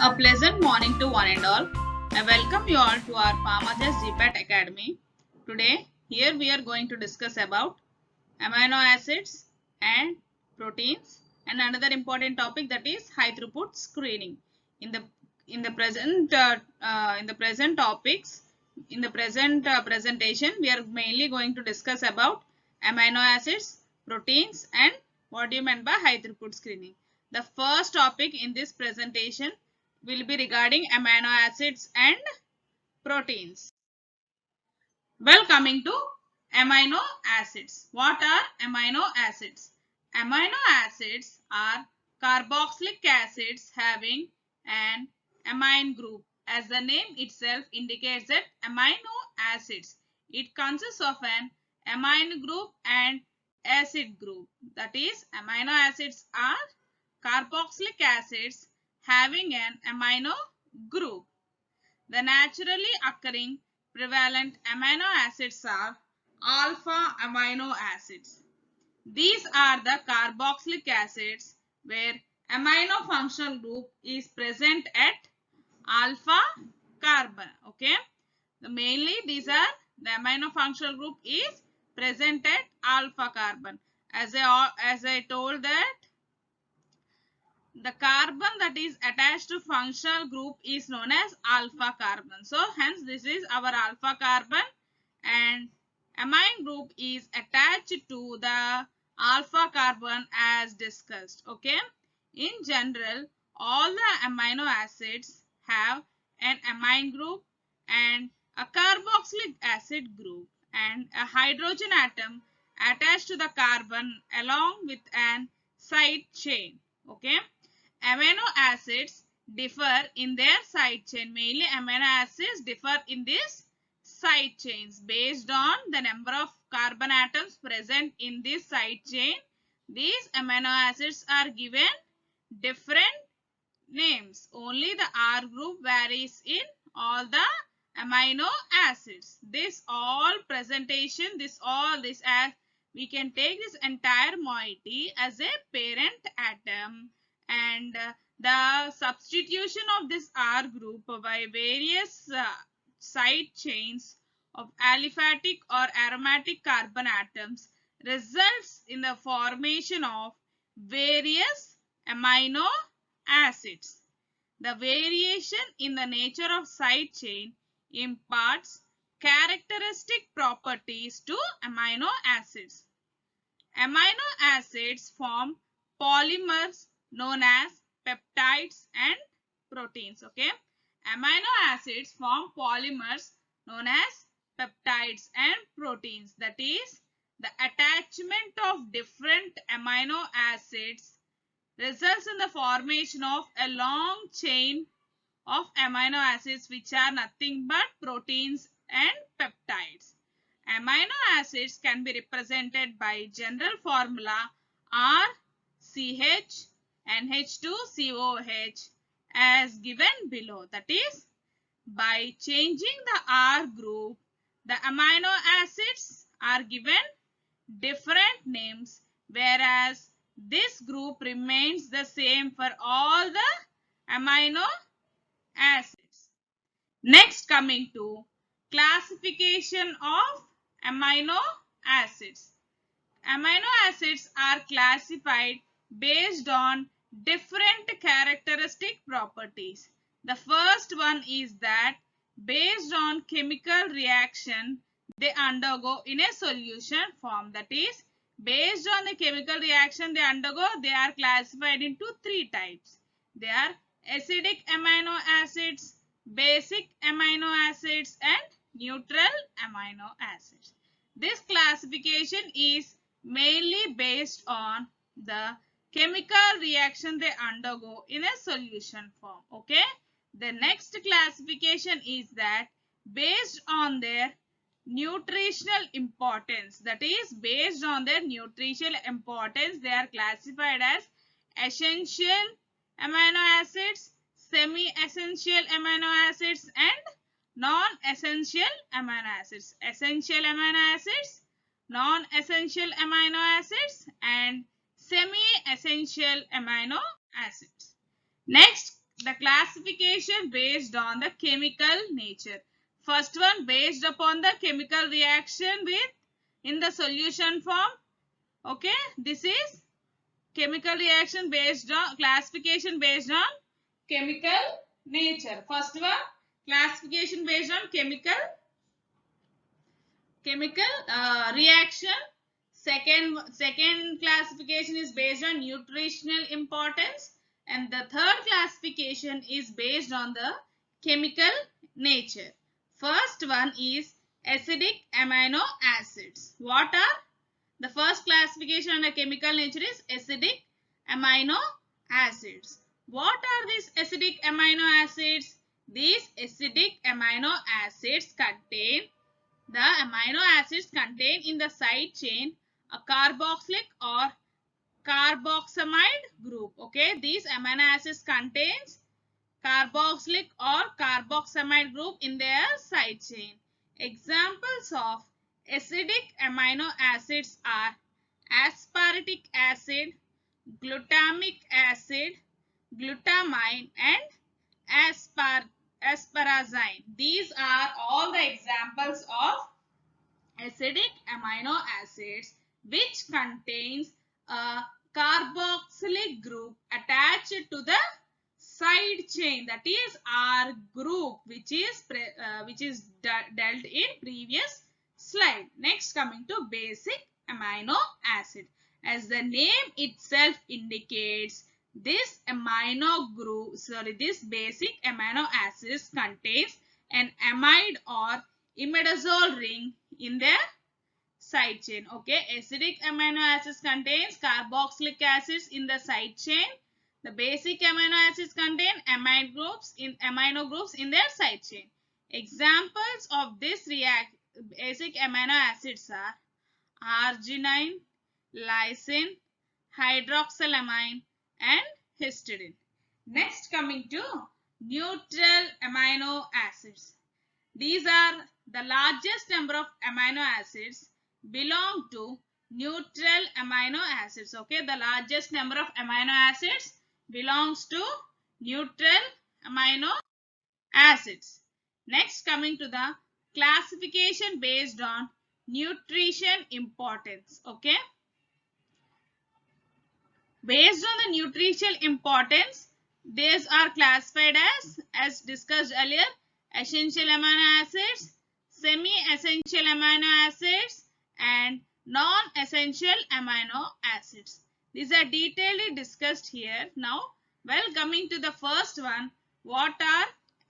A pleasant morning to one and all. I welcome you all to our Pharma's GPAT Academy. Today, here we are going to discuss about amino acids and proteins and another important topic, that is high throughput screening. In the present topics, in the present presentation, we are mainly going to discuss about amino acids, proteins, and what do you mean by high throughput screening. The first topic in this presentation will be regarding amino acids and proteins. Well, coming to amino acids. What are amino acids? Amino acids are carboxylic acids having an amine group. As the name itself indicates, that amino acids, it consists of an amine group and acid group. That is, amino acids are carboxylic acids having an amino group. The naturally occurring prevalent amino acids are alpha amino acids. These are the carboxylic acids where amino functional group is present at alpha carbon. Okay. Mainly these are the amino functional group is present at alpha carbon. As I told that the carbon that is attached to functional group is known as alpha carbon. So hence this is our alpha carbon, and amine group is attached to the alpha carbon as discussed. Okay. In general, all the amino acids have an amine group and a carboxylic acid group and a hydrogen atom attached to the carbon along with an side chain. Okay. Amino acids differ in their side chain. Mainly amino acids differ in these side chains based on the number of carbon atoms present in this side chain. These amino acids are given different names. Only the R group varies in all the amino acids. This all presentation, this as we can take this entire moiety as a parent atom, and the substitution of this R group by various side chains of aliphatic or aromatic carbon atoms results in the formation of various amino acids. The variation in the nature of side chain imparts characteristic properties to amino acids. Amino acids form polymers known as peptides and proteins. Okay. Amino acids form polymers known as peptides and proteins. That is, the attachment of different amino acids results in the formation of a long chain of amino acids, which are nothing but proteins and peptides. Amino acids can be represented by general formula RCH NH2COH as given below. That is, by changing the R group, the amino acids are given different names, whereas this group remains the same for all the amino acids. Next, coming to classification of amino acids. Amino acids are classified based on different characteristic properties. The first one is that based on chemical reaction they undergo in a solution form. That is, based on the chemical reaction they undergo, they are classified into three types. They are acidic amino acids, basic amino acids, and neutral amino acids. This classification is mainly based on the chemical reaction they undergo in a solution form. Okay. The next classification is that based on their nutritional importance. That is, based on their nutritional importance, they are classified as essential amino acids, semi-essential amino acids, and non-essential amino acids. Essential amino acids, non-essential amino acids, and semi-essential amino acids. Next, the classification based on the chemical nature. First one based upon the chemical reaction with in the solution form. Okay, this is chemical reaction based on classification based on chemical nature. First one classification based on chemical reaction. Second classification is based on nutritional importance, and the third classification is based on the chemical nature. First one is acidic amino acids. What are the first classification on the chemical nature is acidic amino acids. What are these acidic amino acids? These acidic amino acids contain the amino acids contained in the side chain a carboxylic or carboxamide group. Okay, these amino acids contains carboxylic or carboxamide group in their side chain. Examples of acidic amino acids are aspartic acid, glutamic acid, glutamine, and asparagine. These are all the examples of acidic amino acids which contains a carboxylic group attached to the side chain, that is R group, which is dealt in previous slide. Next, coming to basic amino acid. As the name itself indicates, this basic amino acids contains an amide or imidazole ring in their side chain. Okay, acidic amino acids contains carboxylic acids in the side chain. The basic amino acids contain amino groups in their side chain. Examples of this basic amino acids are arginine, lysine, hydroxylamine, and histidine. Next, coming to neutral amino acids. These are the largest number of amino acids belong to neutral amino acids. Okay, the largest number of amino acids belongs to neutral amino acids. Next, coming to the classification based on nutrition importance. Okay, based on the nutritional importance, these are classified as discussed earlier, essential amino acids, semi-essential amino acids, and non-essential amino acids. These are detailedly discussed here. Now, well, coming to the first one, what are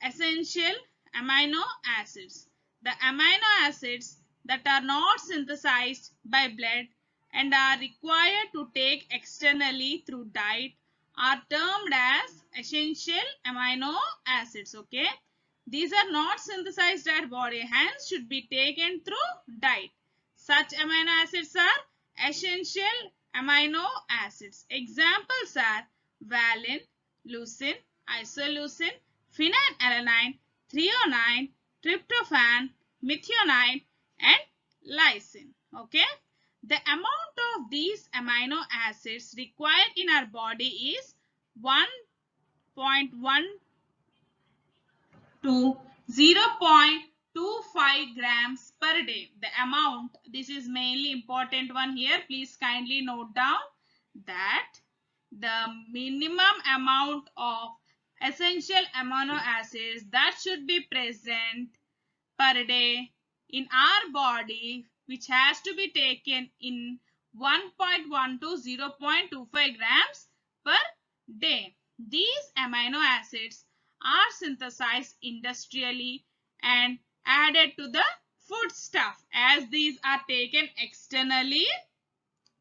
essential amino acids? The amino acids that are not synthesized by blood and are required to take externally through diet are termed as essential amino acids. Okay, these are not synthesized at body, hence should be taken through diet. Such amino acids are essential amino acids. Examples are valine, leucine, isoleucine, phenylalanine, threonine, tryptophan, methionine, and lysine. Okay, the amount of these amino acids required in our body is 1.1 to 0.25 grams per day. The amount, this is mainly important one here. Please kindly note down that the minimum amount of essential amino acids that should be present per day in our body, which has to be taken in 1.1 to 0.25 grams per day. These amino acids are synthesized industrially and added to the foodstuff. As these are taken externally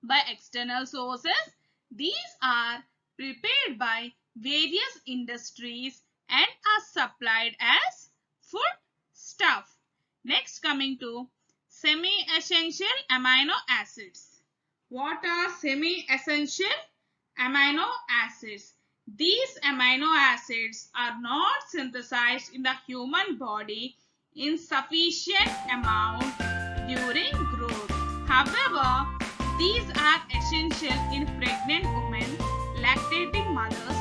by external sources, these are prepared by various industries and are supplied as foodstuff. Next, coming to semi-essential amino acids. What are semi-essential amino acids? These amino acids are not synthesized in the human body in sufficient amount during growth. However, these are essential in pregnant women, lactating mothers,